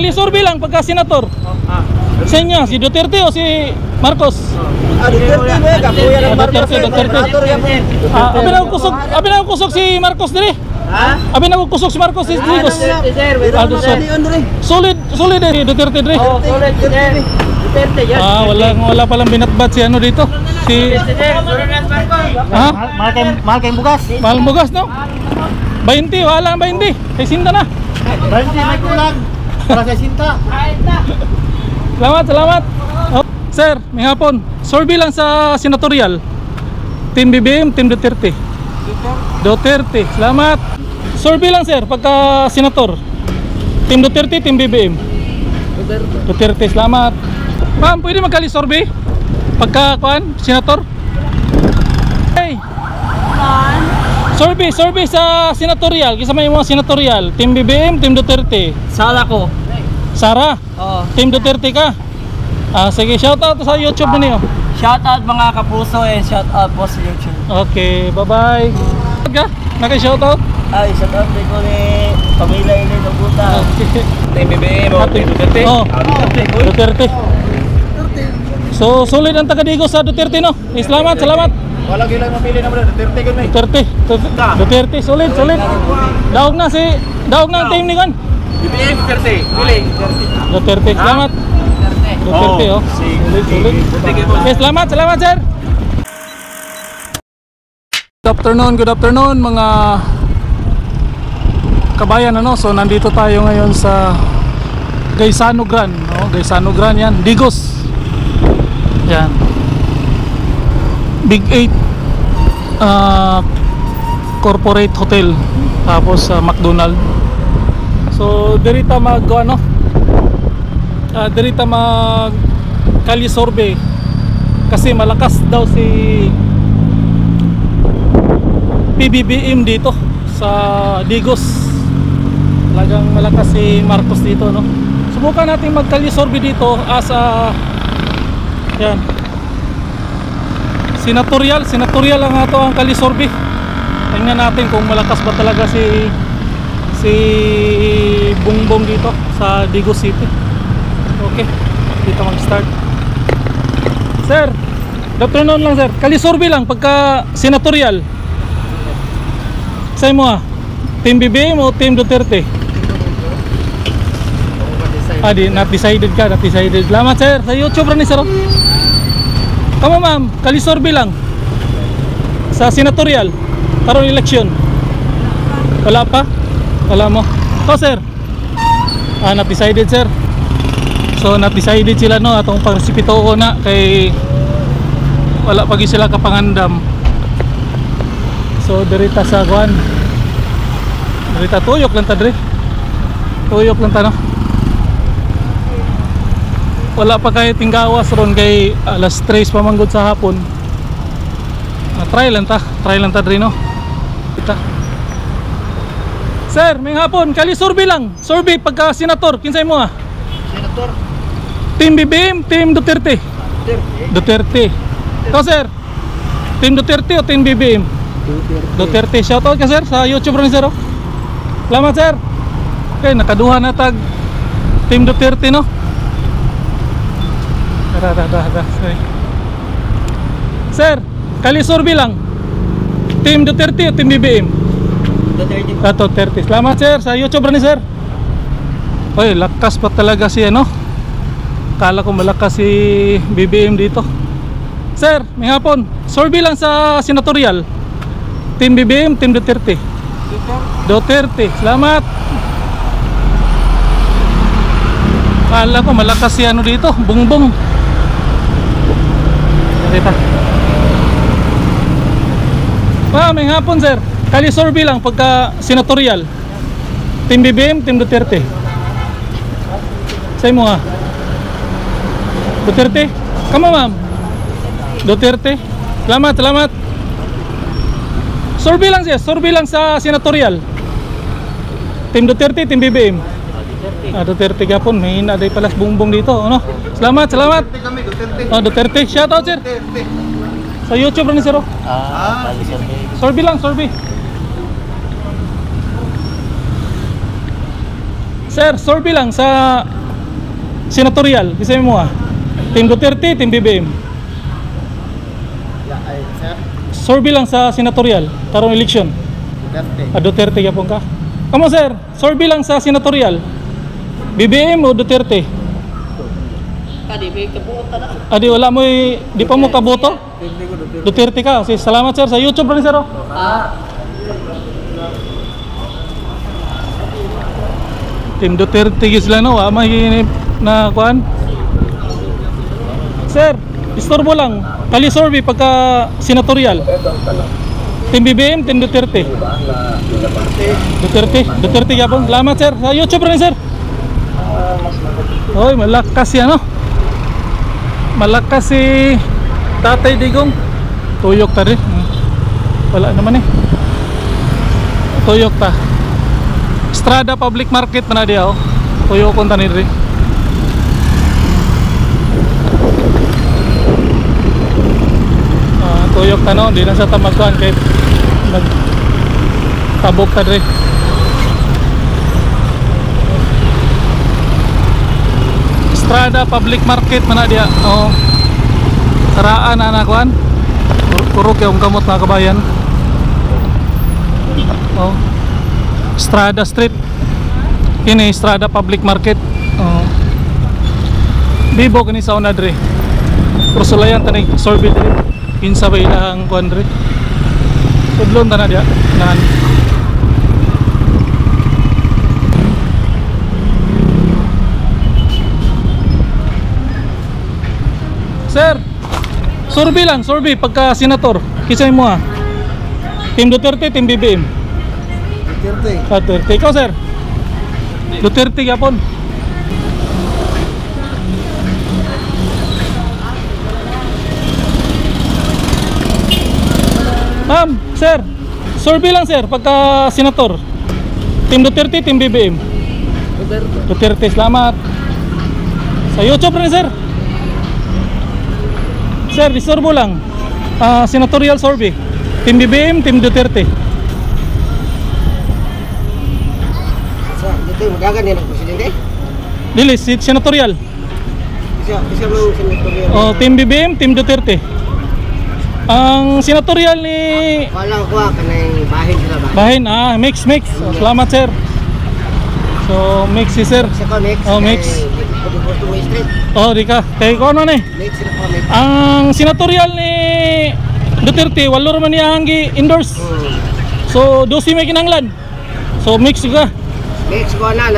Kali-survey lang pagka senator. Sa inyo, si Duterte o si Marcos? Duterte mo, kapuya ng Marcos. Duterte. Abi na kusog si Marcos dire. Ha? Abi na kusog si Marcos si Digos. Solid si Duterte dire. Oh, solid Duterte yan. Wala palang binatbat si ano dito. Si ha? Mahal kayong bugas. Mahal bugas no? 20, wala ang 20. Kay sinta na. 20 may kulang. Para sa sinta. Salamat. Oh, sir, may hapon. Survey lang sa senatorial. Team BBM, Team Duterte. Duterte. Salamat. Survey lang sir pagka senator. Team Duterte, Team BBM. Duterte. Salamat. Ma'am, pwede magkali-survey pagka senator? Hey. Survey sa senatorial. Kisa may mga senatorial. Team BBM, Team Duterte. Sala ko. Sara? Oo. Team Duterte ka? Sige, shoutout sa YouTube na niyo. Shoutout mga kapuso and shoutout po sa YouTube. Okay, bye-bye. Naka-shoutout? Ay, shoutout din ko ni Pamila Ilin Oguta. Okay. Team BBM o Team Duterte? Oo, Duterte. So, solid ang taga-Digos sa Duterte, no? Salamat. Wala gilang mapili na mo Duterte ko may. Duterte, solid. Daog na ang team ni Juan. BBM Duterte, pili. Duterte, salamat. Duterte, oh. Solid. Okay, salamat, sir. Good afternoon mga kabayan, ano? So nandito tayo ngayon sa Gaisano Gran, no? Gaisano Gran yan, Digos. Yan. Big 8 corporate hotel, tapos McDonald. So dirita mag kali survey kasi malakas daw si PBBM dito sa Digos. Talagang malakas si Marcos dito, no? Subukan natin magkali survey dito as yan. Senatorial lang ato ang kali survey. Tingnan natin kung malakas ba talaga si Bongbong dito sa Digos City. Okay, dito mag-start. Sir, afternoon lang sir. Kali survey lang pagka senatorial. Say mo Team BBM o Team Duterte? Not decided ka, not decided. Salamat sir, sa YouTube rin sir. Kamo ma'am, kali survey lang sa senatorial karon election. Wala pa? Wala mo? Ito sir, not decided sir. So not decided sila, no, atong pagsipito ko na kay wala pagi sila kapangandam. So dirita sa kuan, dirita tuyok lang ta dre. Tuyok lang ta, no. Wala pa kay tinggawas ron kay alas 3 pa manggod sa hapon. Try lang ta dre, no. Kita. Sir, may hapon, kali survey lang. Survey pagka senator, kinsay mo Senator Team BBM, Team Duterte? Duterte. Ito sir, Team Duterte o Team BBM? Duterte. Shoutout ka sir sa YouTube rin sir. Salamat sir. Okay, nakaduha na tag Team Duterte, no? Sir, kali survey lang. Team Duterte o Team BBM? Duterte. Salamat sir sa YouTube rin sir. Oy, lakas pa talaga si ano. Kala ko malakas si BBM dito. Sir, may hapon. Survey lang sa senatorial. Team BBM, Team Duterte? Duterte. Salamat. Kala ko malakas si ano dito, Bongbong. Dito. May hapon sir. Kali survey lang pagka senatorial. Team BBM, Team Duterte? Say mo Duterte? Kama ma'am? Duterte? Salamat. Survey lang siya, survey lang sa senatorial. Team Duterte, Team BBM? Duterte gapon, may hinaday palas Bongbong dito, ano? Salamat. Duterte. Shoutout sir. Sa YouTube rin sir. Survey lang, survey. Sir, survey lang sa senatorial, kisay mo Team Duterte, Team BBM. Sir, Survey lang sa senatorial, karong eleksyon. Duterte. Duterte yapon ka. Kamo sir, survey lang sa senatorial. BBM o Duterte? Kadi, may kabuota na. Adi wala mo di pa mo kaboto? Duterte ka. Sige, salamat sir sa YouTube rin sir. Team Duterte gisla no, mahinip na kuan. Sir, istorbo lang. Kali survey pagka senatorial. Team BBM, Team Duterte. Duterte yapon. Salamat sir sa YouTube rin sir. Oy, malakas yan no. Malakas si Tatay Digong. Tuyok ta rin. Wala naman tuyok ta. Estrada Public Market man dia tuyok kon tani rin. Tuyok ta no, di na sa tamagkuan kay tabok ta rin. Estrada Public Market mana dia. Oh. Saraan na kuan. Kurok yung kamot mga kabayan. Oh. Estrada Street. Kini Estrada Public Market. Oh. Bibo kini sa una dre. Prosulayan tani survey dre. Kinsa ba ilang kuan dre. Tudlon ta na dia. Nan. Sir, survey lang, survey pagka senator. Kisay mo Team Duterte, Team BBM. Duterte. Duterte. Ikaw sir? Duterte yapon. Ma'am, sir, survey lang sir pagka senator. Team Duterte, Team BBM. Duterte. Duterte, salamat. Sa YouTube rin sir. Sir, isorbo lang. Senatorial survey. Team BBM, Team Duterte. So, dito magagan yan ang presidente? Dili, senatorial. Isa mo senatorial. Team BBM, Team Duterte. Ang senatorial ni Wala ko kanang bahin sila ba? Bahin, mix. Salamat sir. So, mix si sir. Isa ko mix. Mix. Gusto mo street. Di ka. Kaya ko ano ni? Mix sila ko mix. Ang senatorial ni Duterte, walo naman niya ang endorse. So, 12 may kinanglan. So, mix ka. Mix ko na.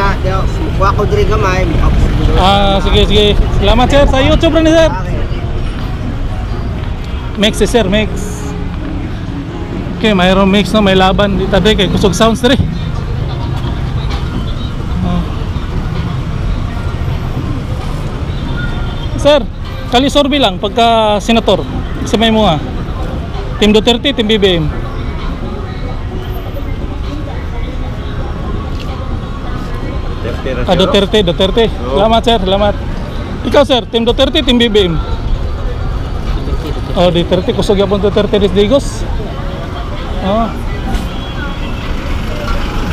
Kuha ko diri gamay. Sige. Salamat sir sa YouTube rin sir. Mix si sir, mix. Okay, mayroong mix no, may laban dito kay kusog sounds diri. Sir, kali survey lang pagka senator. Sa may mga Team Duterte, Team BBM. Duterte. Salamat sir, salamat. Ikaw sir, Team Duterte, Team BBM. Duterte, kusog yapon Duterte Digos.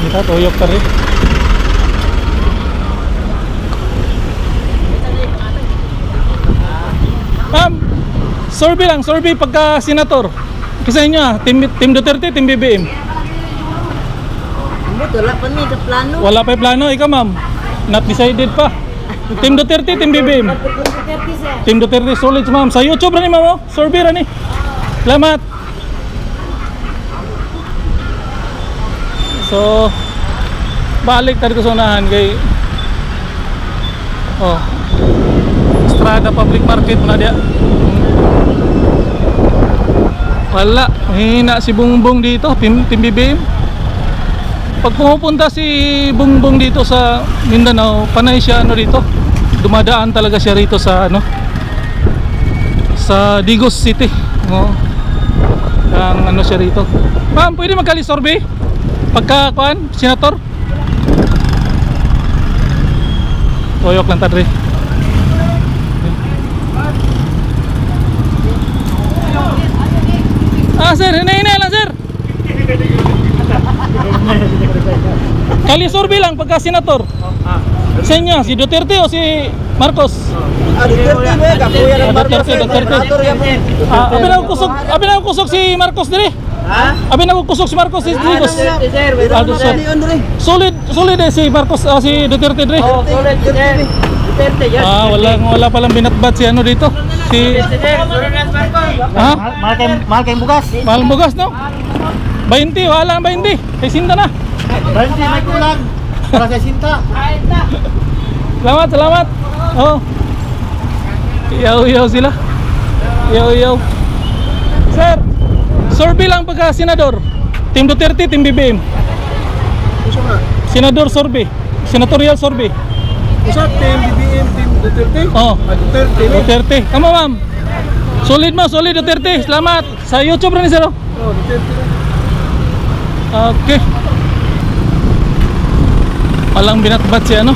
Kita tuyok ta rin. Survey pagka senator. Kisa inyo Team Duterte, Team BBM. Wala pa ni plano. Wala pa plano, ikaw ma'am. Not decided pa. Team Duterte, Team BBM. Team Duterte, solid ma'am. Sa YouTube rin ma'am, survey rin Salamat. So, balik tayo sa unahan kay Estrada Public Market na dia. Wala, hina si Bongbong dito, Team BBM. Pag pumupunta si Bongbong dito sa Mindanao, panay siya dito. Dumadaan talaga siya rito sa sa Digos City. Ang siya rito. Ma'am, pwede magkali-survey? Pagka senator? Toyok lang tadre. Sir, hinay-hinay lang sir. Kali survey lang pagka senator. Sa inyo, si Duterte o si Marcos. Duterte mo kapuya ng Marcos. Duterte. Abi na kusog si Marcos dire. Ha? Abi na kusog si Marcos si Digos. Solid si Marcos si Duterte dire. Oh, solid sir. Duterte yan. Wala palang binatbat si ano dito. Si ha? Mahal kayong bugas. Mahal bugas no? 20, wala 20. Kay sinta na. 20 may kulang. Para sa sinta. Salamat. Oh. Iyaw sila. Iyaw. Sir, survey lang pagka senador. Team Duterte, Team BBM. Senador survey. Senatorial survey. Usap team BBM, team Duterte. Oh. Duterte. Duterte. Kamo ma'am. Solid Duterte. Salamat. Sa YouTube rin sir. Oh, Duterte. Okay. Walang binatbat siya no.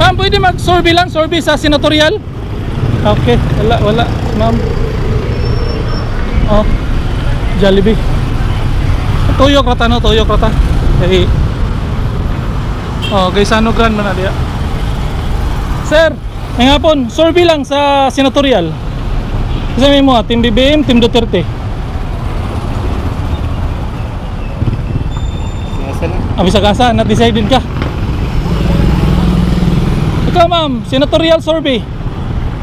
Ma'am, pwede mag-survey lang, survey sa senatorial. Okay, wala, ma'am. Oh, Jollibee. Tuyok rata. Okay, Sano Grand man na diya. Sir, ngayong hapon, survey lang sa senatorial. Kasi mo, Team BBM, Team Duterte. Abis sa na-decided ka. Ikaw ma'am, senatorial survey.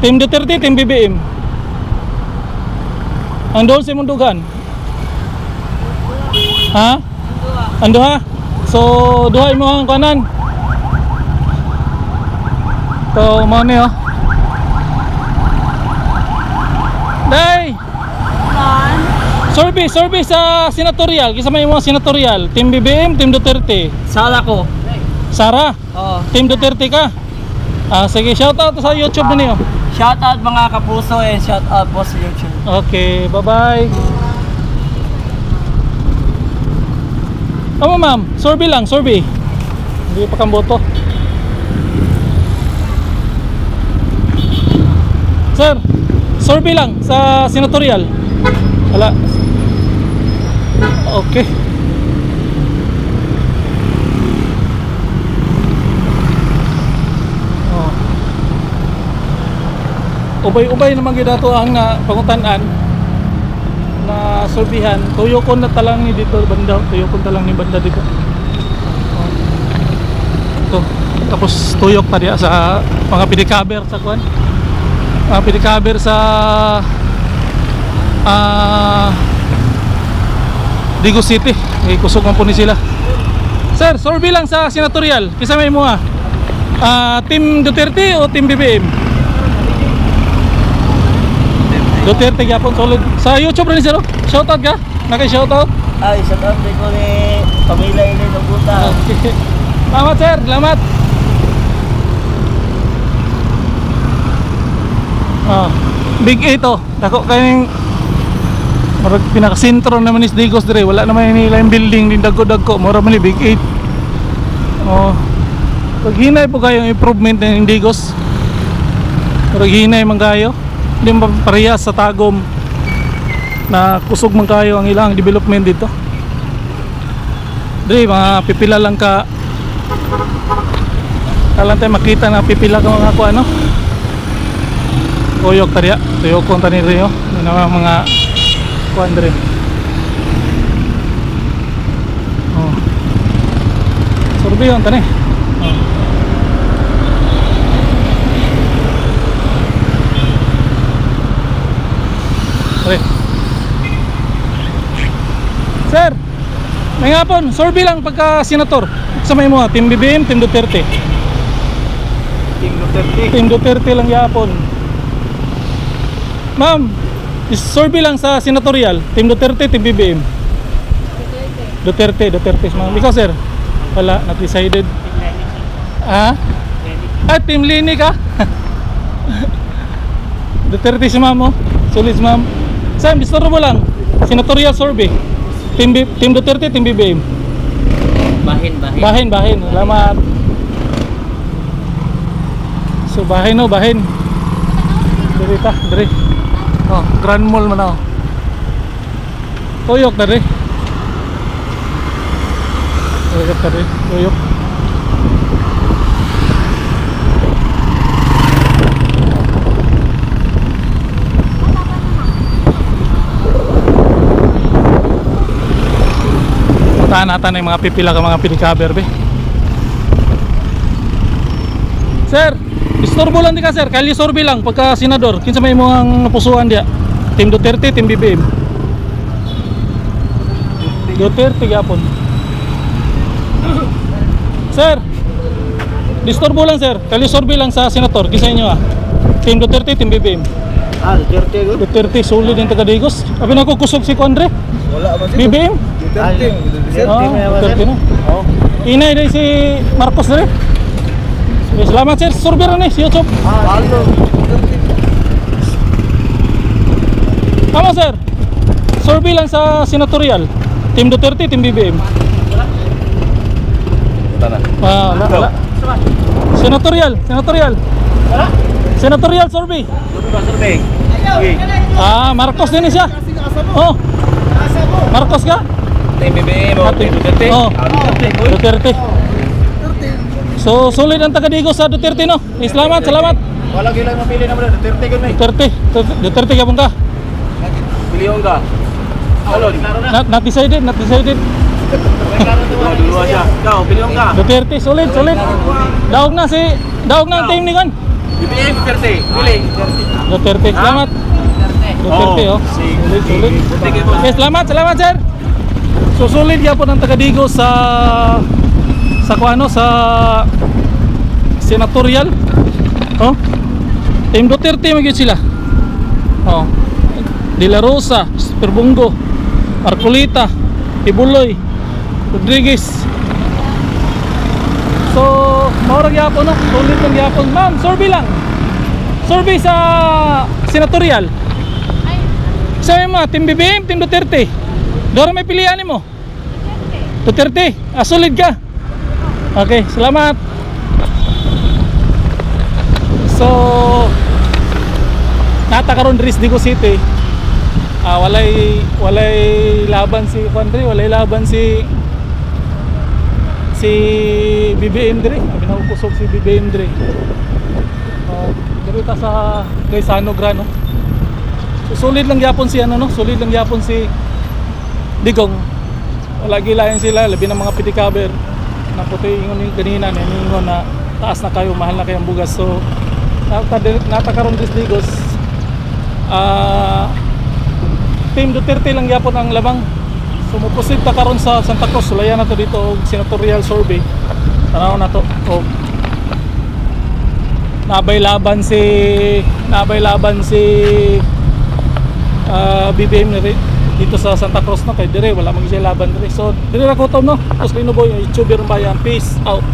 Team Duterte, Team BBM. Andun si Mundugan. Ha? Ando ha? So, duhay mo ang kanan. Ito, mo niyo. Day! Survey sa senatorial. Kisa may mga senatorial. Team BBM, Team Duterte. Sala ko. Sara, Oh. Team Duterte ka. Sige, shoutout sa YouTube na niyo. Shout out mga kapuso and shout out po sa YouTube. Okay, bye-bye. Ma'am, survey lang. Hindi pa kang boto. Sir, survey lang sa senatorial. Wala. Okay. Ubay naman gidato ang pangutanan na surbihan. Tuyokon na talang ni dito banda, dito. Ito. Tapos tuyok pa diya sa mga pinikaber sa kuan. Mga pinikaber sa Digos City. May kusog man po ni sila. Sir, survey lang sa senatorial. Kisa may mga Team Duterte o Team BBM? Duterte gyapon solid. Sa YouTube rin sir. Shoutout ka? Naka-shoutout? Ay, shout out din ko ni pamilya ini ng buta. Okay. Salamat sir, salamat. Big 8 oh. Dako kayong marag pinaka-sentro naman is Digos dire. Wala naman nila yung building din dagko-dagko. Mura man ni Big 8. Oh. Pag hinay po kayong improvement ng Digos. Pag hinay man kayo. Hindi mo parehas sa Tagum na kusog man kayo ang ilang development dito. Dre, mga pipila lang ka. Kalang tayo makita na pipila ka mga ano. Tuyok tariya. Tuyok kong tani rin yun. Yun ang mga kuhan dre. Oh. Survey yun tani. Oh. Sir, may hapon, survey lang pagka senator. Samay mo Team BBM, Team Duterte. Team Duterte lang yapon. Ma'am, survey lang sa senatorial. Team Duterte, Team BBM. Duterte, ma'am. Ikaw sir? Wala, not decided. Team Lini ka? Duterte si ma'am oh. Solid ma'am. Sam, bistoro mo lang. Senatorial survey. Team Duterte, Team BBM. Bahin. Salamat. So bahin. Diri. Oh, Grand Mall man oh. Tuyok diri. Tuyok. Puntahan yung mga pipila ka mga pinikaber be. Sir, istorbo lang di ka sir, kali sorbe lang pagka senador. Kinsa may mga napusuan dia? Team Duterte, Team BBM. Duterte gyapon. Sir, disturbo lang sir, kali sorbe lang sa senator. Kinsa inyo Team Duterte, Team BBM. Duterte ko. Duterte, solid yung taga Digos. Abi na ko kusog si Andre. Wala ba BBM? Duterte na. Oh. Inay day si Marcos dire. Salamat sir, sorbe rin si YouTube. Halo. Tama sir, sorbe lang sa senatorial. Team Duterte, Team BBM. Wala. Senatorial. Senatorial survey. Marcos din siya. Oh. Marcos ka? Team BBM o Team Duterte? Oh. Duterte. Duterte. So solid ang taga Digos sa Duterte no. Salamat. Wala gila mapili na mo Duterte gud may. Duterte ka ka. Pilihon ka. Alon. Not decided. Dua siya. Daw pilihon ka. Duterte solid. Daog na ang team ni kan. BBM Duterte. Piling. Duterte. Salamat. Duterte Solid. Okay, salamat sir. So solid gyapon ang taga Digos sa senatorial. Oh. Team Duterte magyud sila. Oh. De La Rosa, Perbungo, Marcolita, Tibuloy, Rodriguez. So, maurag yapon no, solid lang yapon. Ma'am, survey lang. Survey sa senatorial. Sabi mo, Team BBM, Team Duterte. Dora may pilihan mo. Duterte. Solid ka. Okay, salamat. So, natakaroon diri sa Digos City. Walay laban si Juandre, walay laban si BBM diri. Binausog si BBM diri. Diri ta sa Gaisano Grano. So, solid lang gyapon si solid lang gyapon si Digong. Wala gilayan sila, labi ng mga pitikaber. Na puti ingon ni kanina ningon na taas na kayo, mahal na kayong bugas. So, natakaroon diri sa Digos. Team Duterte lang yapon ang lamang. So muposit ta karon sa Santa Cruz, sulayan na to dito og senatorial survey. Tanaw na to. Og nabay laban si BBM dito sa Santa Cruz no, kay dire wala man siya laban dire. So dire ra ko to no. Os Lino Boy, YouTuber ng bayan. Peace out.